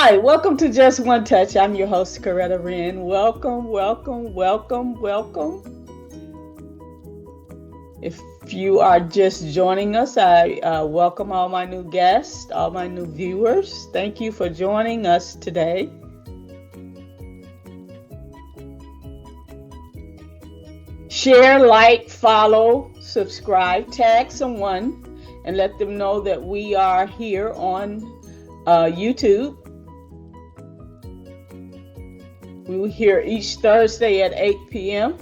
Hi, welcome to Just One Touch. I'm your host, Coretta Wren. Welcome, welcome, welcome, welcome. If you are just joining us, I welcome all my new guests, all my new viewers. Thank you for joining us today. Share, like, follow, subscribe, tag someone, and let them know that we are here on YouTube. We are here each Thursday at 8 p.m.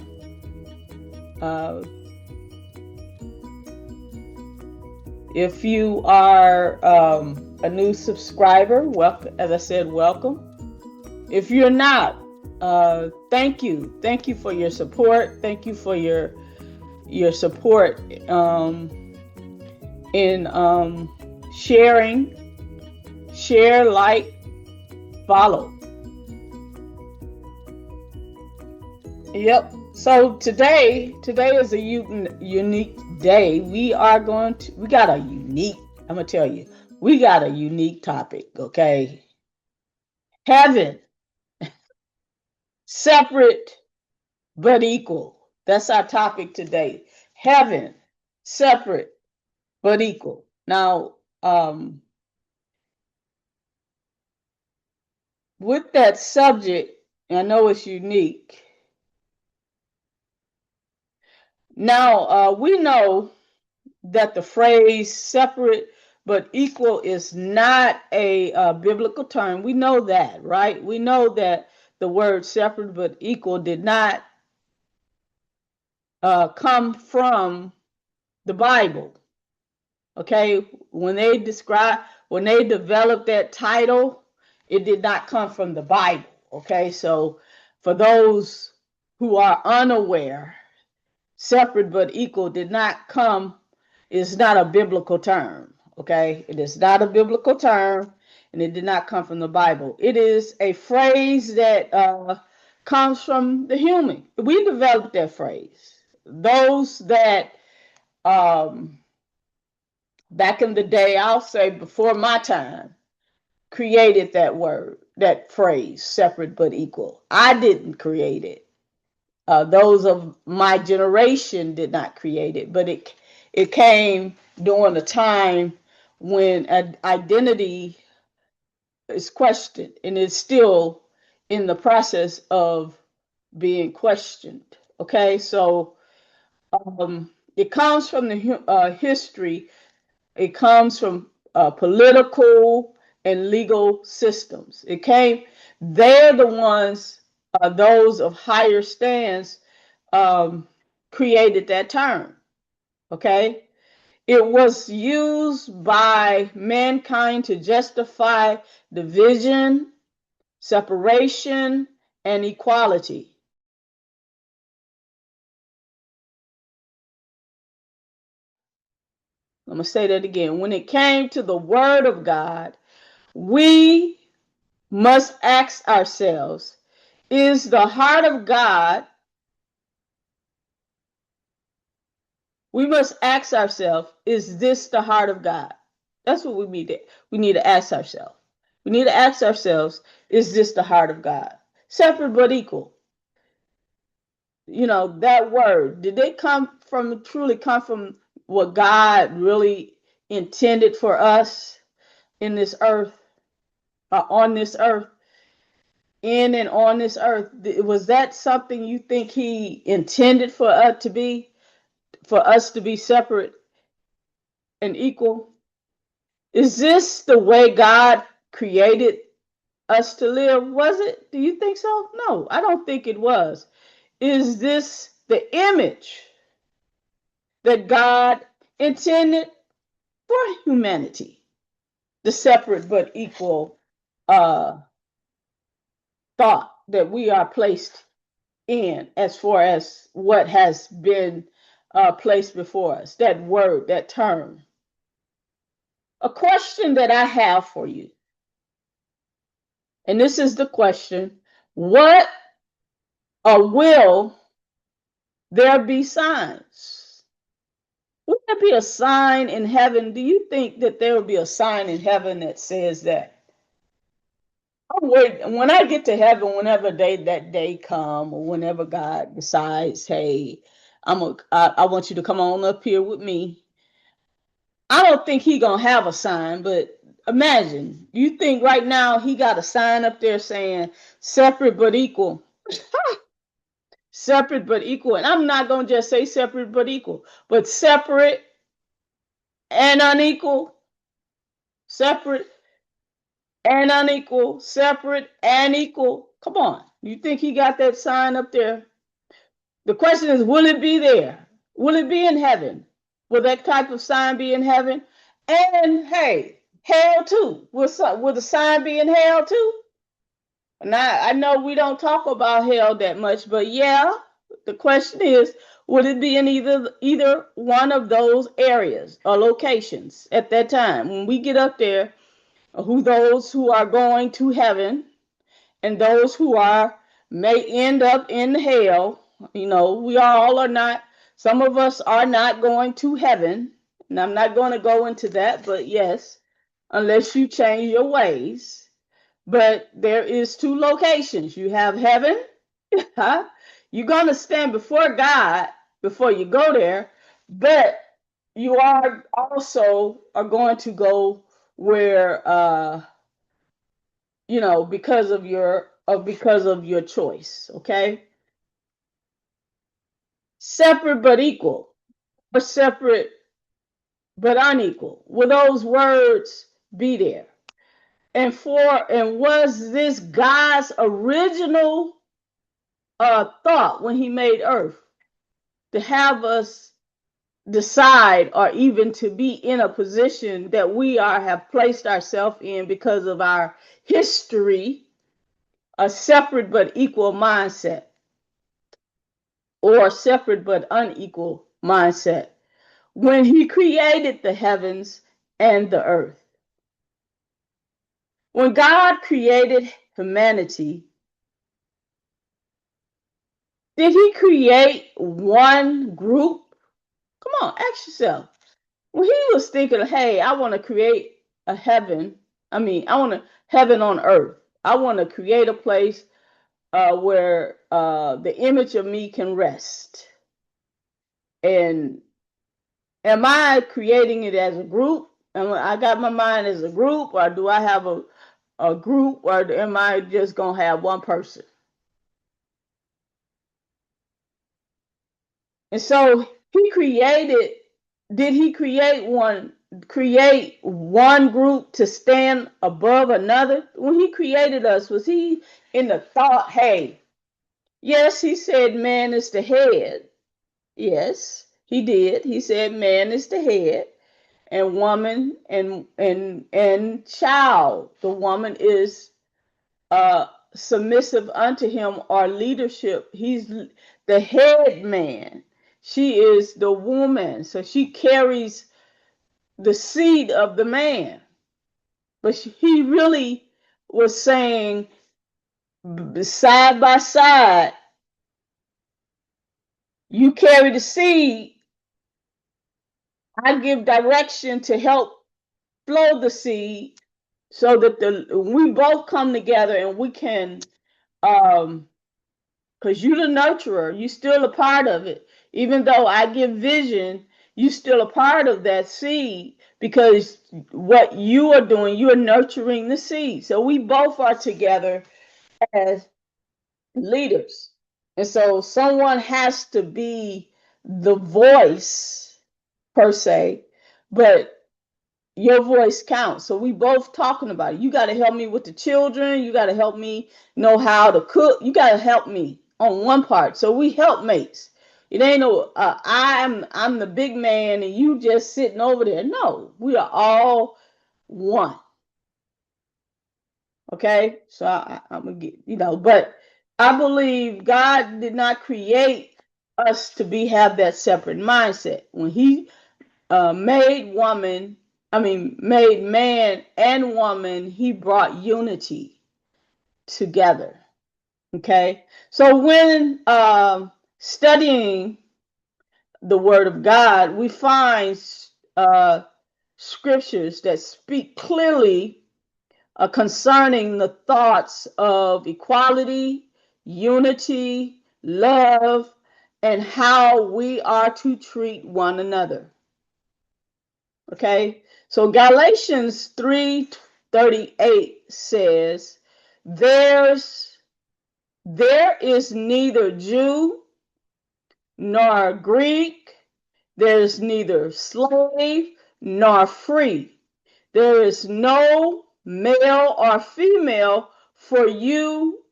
If you are a new subscriber, welcome. As I said, welcome. If you're not, thank you. Thank you for your support. Thank you for your support in sharing. Share, like, follow. Yep. So today is a unique day. We got a unique, I'm going to tell you, we got a unique topic, okay? Heaven, separate but equal. That's our topic today. Heaven, separate but equal. Now, with that subject, I know it's unique. Now, we know that the phrase separate but equal is not a biblical term. We know that, right? We know that the word separate but equal did not come from the Bible. Okay, when they developed that title, it did not come from the Bible. Okay, so for those who are unaware, separate but equal is not a biblical term. Okay, it is not a biblical term, and it did not come from the Bible. It is a phrase that comes from the human. We developed that phrase. Those that back in the day, I'll say before my time, created that word, that phrase, separate but equal. I didn't create it. Those of my generation did not create it, but it came during a time when identity is questioned, and it's still in the process of being questioned. Okay, so it comes from the history. It comes from political and legal systems. They're the ones, those of higher stands, created that term. Okay? It was used by mankind to justify division, separation, and equality. I'm going to say that again. When it came to the Word of God, we must ask ourselves, is the heart of God? We must ask ourselves, is this the heart of God? That's what we need to ask ourselves. We need to ask ourselves, is this the heart of God? Separate but equal. You know, that word, did it truly come from what God really intended for us in this earth, on this earth? In and on this earth, was that something you think he intended for us to be separate and equal? Is this the way God created us to live? Was it? Do you think so? No, I don't think it was. Is this the image that God intended for humanity? The separate but equal thought that we are placed in, as far as what has been placed before us, that word, that term. A question that I have for you, and this is the question: what or will there be signs? Will there be a sign in heaven? Do you think that there will be a sign in heaven that says that? when I get to heaven, whenever that day come, or whenever God decides, hey, I want you to come on up here with me. I don't think he gonna have a sign, but imagine, you think right now he got a sign up there saying separate but equal. Separate but equal. And I'm not gonna just say separate but equal, but separate and unequal, separate and unequal, separate and equal. Come on. You think he got that sign up there? The question is, will it be there? Will it be in heaven? Will that type of sign be in heaven? And hey, hell too. Will the sign be in hell too? Now, I know we don't talk about hell that much, but yeah, the question is, would it be in either one of those areas or locations at that time when we get up there? Those who are going to heaven and those who may end up in hell. We all are not. Some of us are not going to heaven, and I'm not going to go into that. But yes, unless you change your ways. But there is two locations. You have heaven. You're going to stand before God before you go there, but you are also going to go where because of your choice. Okay, separate but equal, or separate but unequal. Will those words be there? And was this God's original thought when he made earth, to have us decide, or even to be in a position that we have placed ourselves in because of our history, a separate but equal mindset, or separate but unequal mindset, when he created the heavens and the earth? When God created humanity, did he create one group? Come on, ask yourself. When he was thinking, hey, I want to create a heaven, I want a heaven on earth. I want to create a place where the image of me can rest. And am I creating it as a group? I got my mind as a group, or do I have a group, or am I just going to have one person? And so did he create one group to stand above another? When he created us, was he in the thought, hey, yes, he said man is the head. Yes, he did. He said man is the head, and woman and child. The woman is submissive unto him, or leadership. He's the head man. She is the woman, so she carries the seed of the man. But he really was saying, side by side, you carry the seed, I give direction to help flow the seed, so that we both come together and we can, because you're the nurturer, you're still a part of it. Even though I give vision, you're still a part of that seed, because what you are doing, you're nurturing the seed. So we both are together as leaders. And so someone has to be the voice, per se, but your voice counts. So we both talking about it. You got to help me with the children. You got to help me know how to cook. You got to help me on one part. So we help mates. It ain't no I'm the big man and you just sitting over there. No, we are all one. Okay, so I'm gonna get but I believe God did not create us to have that separate mindset. When he made man and woman, he brought unity together. Okay, so when studying the Word of God, we find scriptures that speak clearly concerning the thoughts of equality, unity, love, and how we are to treat one another. Okay, so Galatians 3:38 says, there is neither Jew nor Greek, there is neither slave nor free, there is no male or female, for you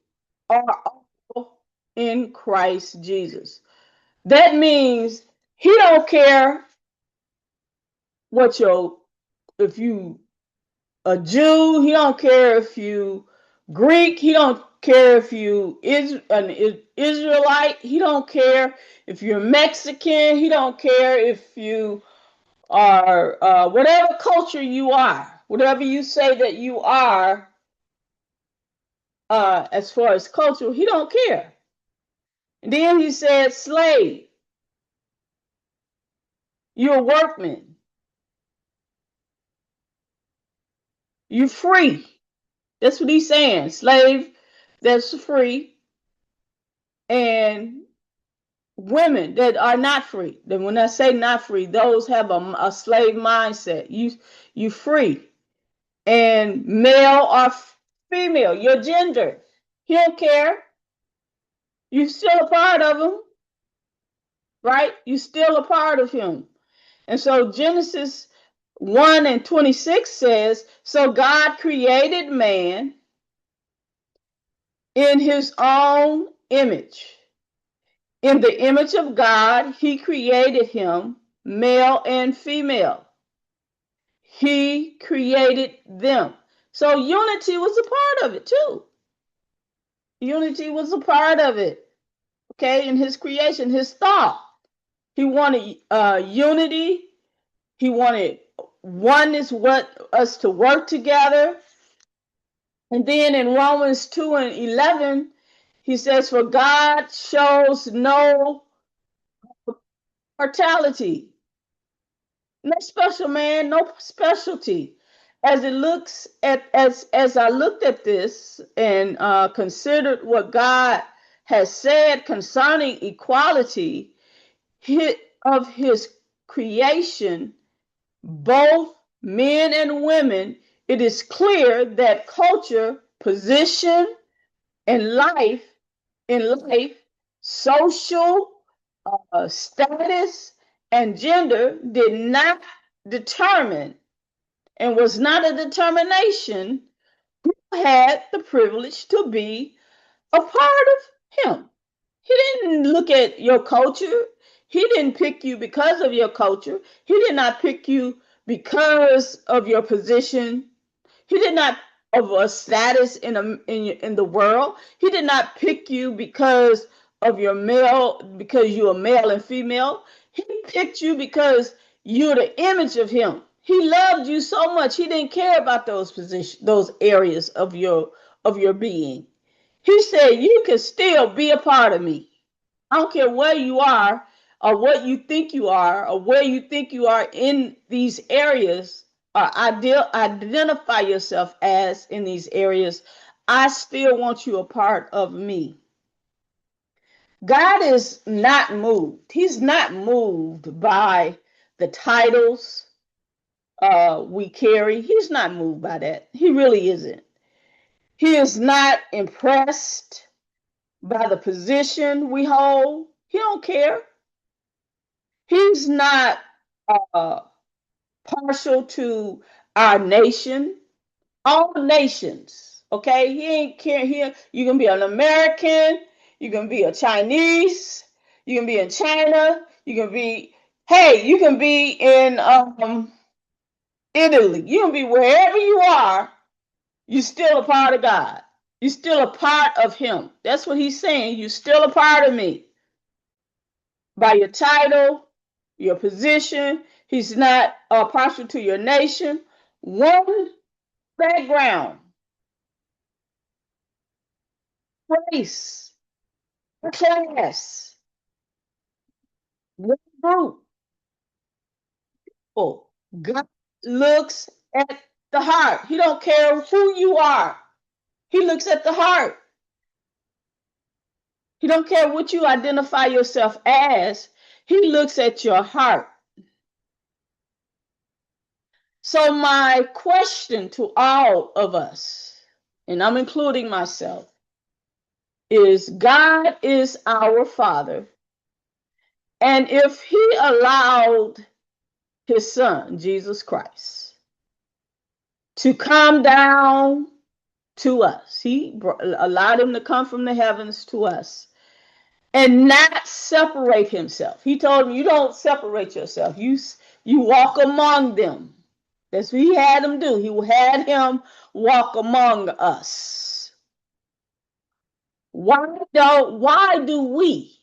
are all in Christ Jesus. That means he don't care what if you a Jew, he don't care if you Greek, he don't care if you an Israelite, he don't care if you're Mexican, he don't care if you are whatever culture you are, whatever you say that you are, as far as culture, he don't care. And then he said, slave, you're a workman, you're free. That's what he's saying. Slave, that's free. And women that are not free. Then when I say not free, those have a slave mindset. You free. And male or female, your gender. He don't care. You're still a part of him, right? You're still a part of him. And so Genesis 1:26 says, so God created man in his own image. In the image of God, he created him, male and female. He created them. So unity was a part of it too. Unity was a part of it. Okay, in his creation, his thought. He wanted unity. He wanted oneness, us to work together. And then in Romans 2:11, he says, for God shows no partiality. No special man, no specialty. As it looks at as I looked at this and considered what God has said concerning equality of his creation, both men and women, it is clear that culture, position, and life social status, and gender did not determine and was not a determination who had the privilege to be a part of him. He didn't look at your culture. He didn't pick you because of your culture. He did not pick you because of your position. He did not of a status in the world. He did not pick you because of your male, because you're male and female. He picked you because you're the image of him. He loved you so much. He didn't care about those positions, those areas of your being. He said you can still be a part of me. I don't care where you are or what you think you are or where you think you are in these areas or identify yourself as in these areas. I still want you a part of me. God is not moved. He's not moved by the titles we carry. He's not moved by that. He really isn't. He is not impressed by the position we hold. He don't care. He's not partial to our nation, all nations. Okay, he ain't care here. You can be an American, you can be a Chinese, you can be in China, you can be, hey, you can be in Italy, you can be wherever you are. You're still a part of God. You're still a part of him. That's what he's saying. You're still a part of me. By your title, your position. He's not partial to your nation. One background, race, class, one group. God looks at The heart. He don't care who you are. He looks at the heart. He don't care what you identify yourself as. He looks at your heart. So my question to all of us, and I'm including myself, is God is our Father. And if he allowed his son, Jesus Christ, to come down to us, he allowed him to come from the heavens to us and not separate himself. He told him, you don't separate yourself. You walk among them. That's what he had him do. He had him walk among us. Why do we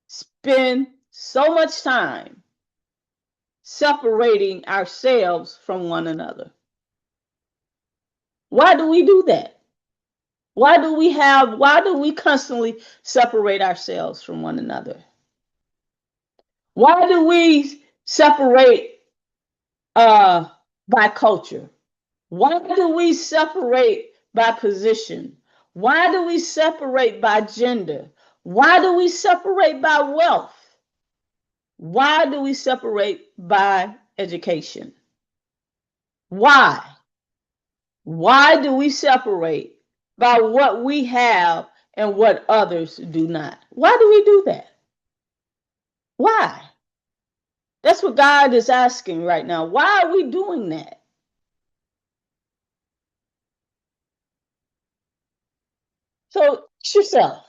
spend so much time separating ourselves from one another? Why do we do that? Why do we constantly separate ourselves from one another? Why do we separate by culture? Why do we separate by position? Why do we separate by gender? Why do we separate by wealth? Why do we separate by education? Why? Why do we separate by what we have and what others do not? Why do we do that? Why? That's what God is asking right now. Why are we doing that? So ask yourself,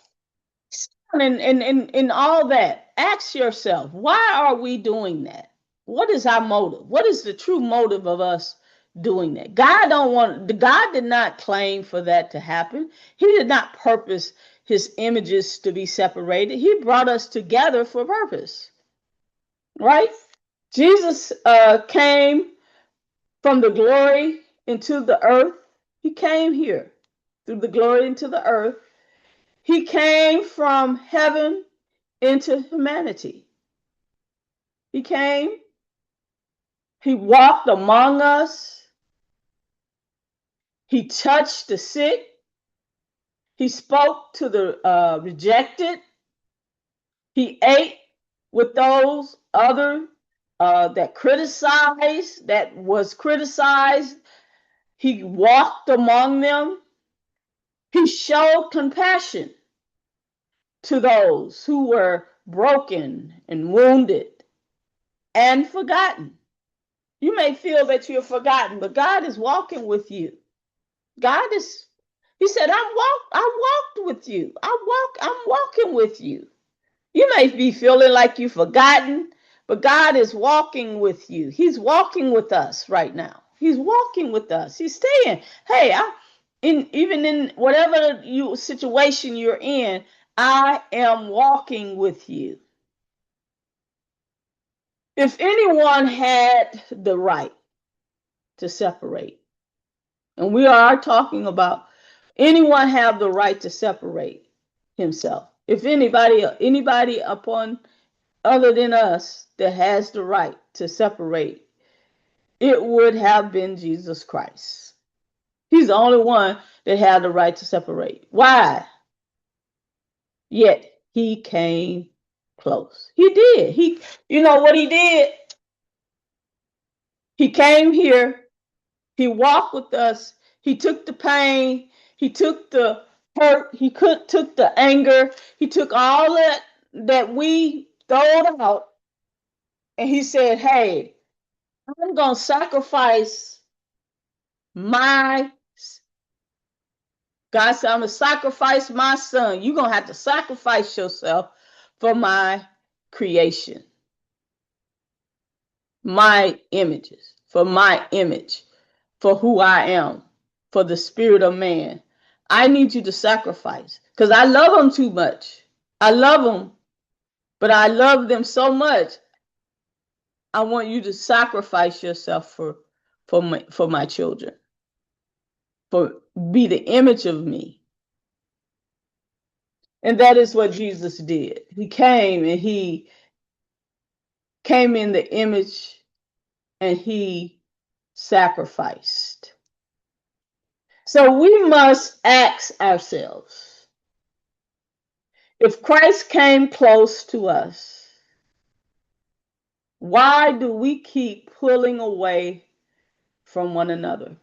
and all that, ask yourself, why are we doing that? What is our motive? What is the true motive of us doing that? God did not claim for that to happen. He did not purpose his images to be separated. He brought us together for purpose, right? Jesus came from the glory into the earth. He came here through the glory into the earth. He came from heaven into humanity. He came, he walked among us, he touched the sick, he spoke to the rejected, he ate with those other that was criticized. He walked among them. He showed compassion to those who were broken and wounded and forgotten. You may feel that you're forgotten, but God is walking with you. He said, I walked with you. I'm walking with you. You may be feeling like you've forgotten, but God is walking with you. He's walking with us right now. He's walking with us. He's saying, hey, even in whatever situation you're in, I am walking with you. If anyone had the right to separate, and we are talking about anyone have the right to separate himself. If anybody upon other than us that has the right to separate, it would have been Jesus Christ. He's the only one that had the right to separate. Why? Yet he came close. He did. You know what he did? He came here. He walked with us. He took the pain. He took the hurt. He took the anger. He took all that we throwed out. And he said, hey, I'm going to sacrifice my, God said, I'm going to sacrifice my son. You're going to have to sacrifice yourself for my creation, my images, for my image, for who I am, for the spirit of man. I need you to sacrifice because I love them too much. I love them, but I love them so much. I want you to sacrifice yourself for my children, for be the image of me. And that is what Jesus did. He came and he came in the image and he sacrificed. So we must ask ourselves, if Christ came close to us, why do we keep pulling away from one another?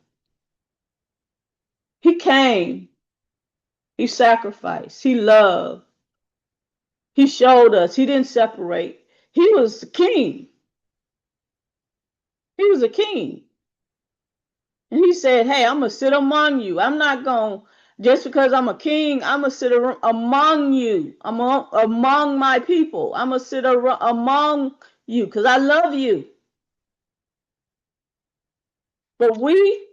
He came, he sacrificed, he loved, he showed us, he didn't separate. He was the king. He was a king. And he said, hey, I'm going to sit among you. I'm not going, just because I'm a king, I'm going to sit among you, among my people. I'm going to sit among you because I love you. But we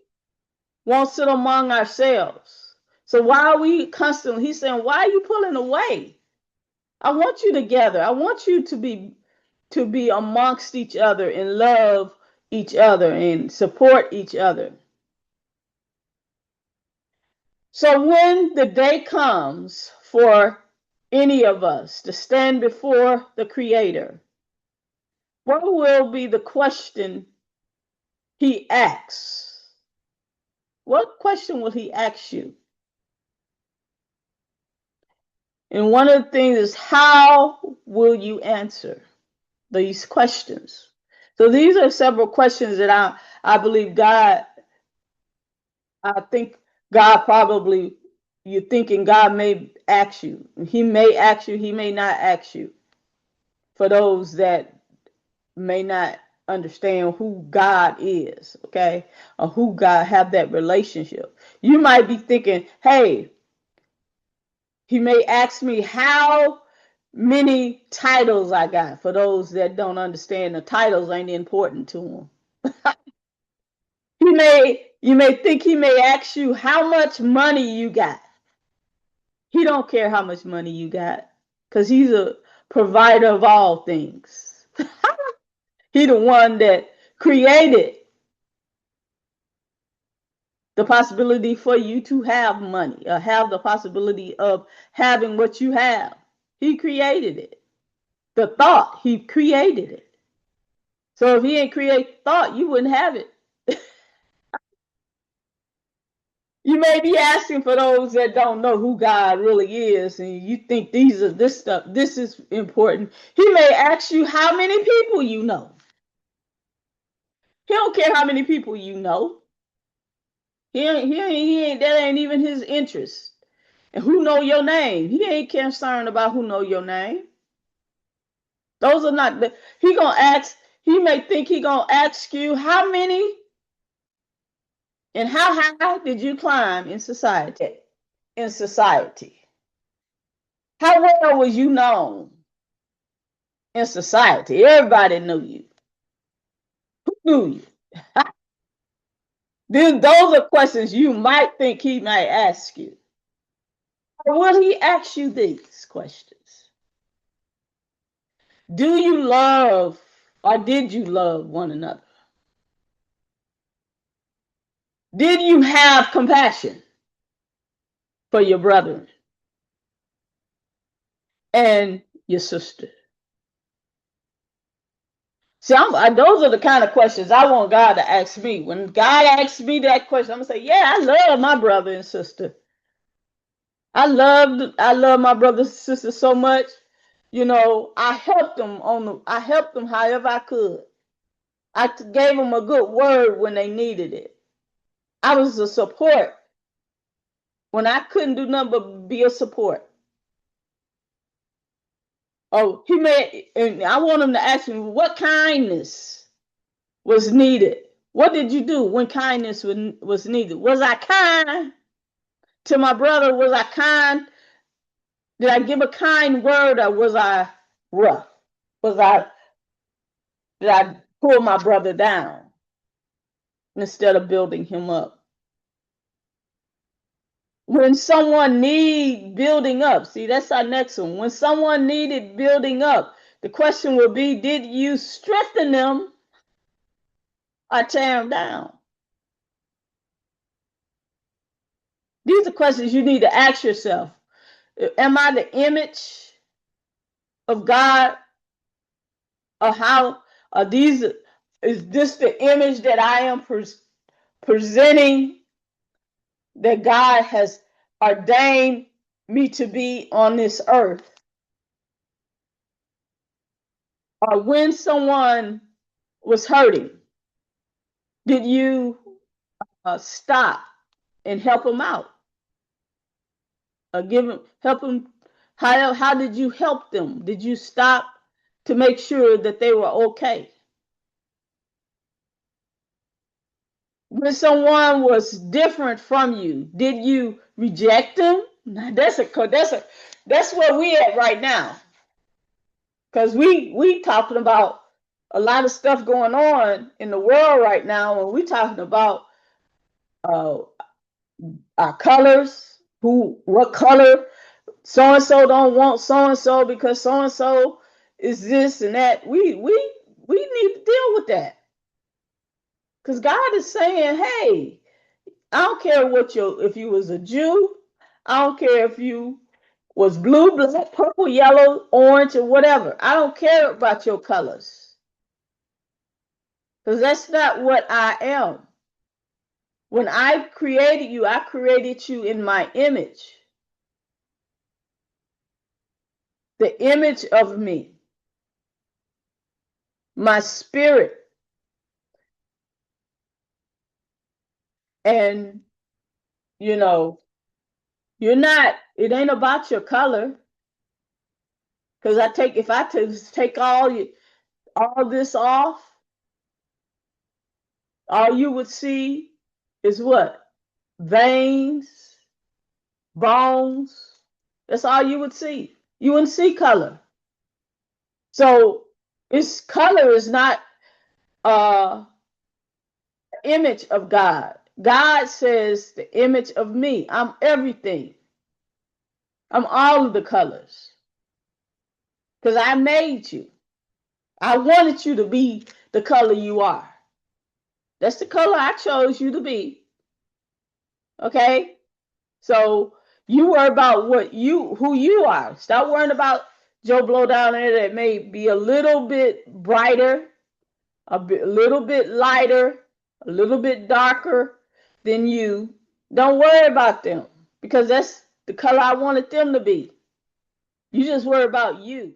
won't sit among ourselves. So why are we constantly, he's saying, why are you pulling away? I want you together. I want you to be amongst each other and love each other and support each other. So when the day comes for any of us to stand before the Creator, what will be the question he asks? What question will he ask you? And one of the things is, how will you answer these questions? So these are several questions that I believe God, I think God probably, you're thinking God may ask you. He may ask you, he may not ask you. For those that may not understand who God is, okay, or who God have that relationship. You might be thinking, hey, he may ask me how many titles I got. For those that don't understand, the titles ain't important to him. You may think he may ask you how much money you got. He don't care how much money you got, because he's a provider of all things. He the one that created the possibility for you to have money, or have the possibility of having what you have. He created it. The thought, he created it. So if he didn't create thought, you wouldn't have it. You may be asking, for those that don't know who God really is, and you think this stuff, this is important. He may ask you how many people you know. He don't care how many people you know. He ain't that ain't even his interest. And who know your name? He ain't concerned about who know your name. Those are not the, he gonna ask, he may think he gonna ask you how many and how high did you climb in society? In society. How well was you known in society? Everybody knew you. Who knew you? Then those are questions you might think he might ask you. Or will he ask you these questions? Do you love, or did you love one another? Did you have compassion for your brother and your sister? See, those are the kind of questions I want God to ask me. When God asks me that question, I'm gonna say, yeah, I love my brother and sister. I love my brother and sister so much. You know, I helped them however I could. I gave them a good word when they needed it. I was a support when I couldn't do nothing but be a support. Oh, and I want him to ask me, what kindness was needed? What did you do when kindness was needed? Was I kind to my brother? Was I kind? Did I give a kind word, or was I rough? Did I pull my brother down instead of building him up? When someone needs building up, see, that's our next one. When someone needed building up, the question will be, did you strengthen them or tear them down? These are questions you need to ask yourself. Am I the image of God? Or how are these? Is this the image that I am presenting, that God has ordained me to be on this earth? Or when someone was hurting, did you stop and help them out? Help them? How did you help them? Did you stop to make sure that they were okay? When someone was different from you, did you reject them? That's where we at right now. Because we talking about a lot of stuff going on in the world right now, and we talking about our colors, what color so and so don't want so and so because so and so is this and that. We need to deal with that, because God is saying, hey, I don't care if you was a Jew, I don't care if you was blue, black, purple, yellow, orange, or whatever. I don't care about your colors, because that's not what I am. When I created you in my image, the image of me, my spirit. And you know, it ain't about your color. Because if I take all this off, all you would see is what? Veins, bones. That's all you would see. You wouldn't see color. So color is not image of God. God says the image of me. I'm everything. I'm all of the colors. Because I made you. I wanted you to be the color you are. That's the color I chose you to be. Okay? So you worry about who you are. Stop worrying about Joe Blow down there that may be a little bit brighter, a little bit lighter, a little bit darker than you. Don't worry about them, because that's the color I wanted them to be. You just worry about you.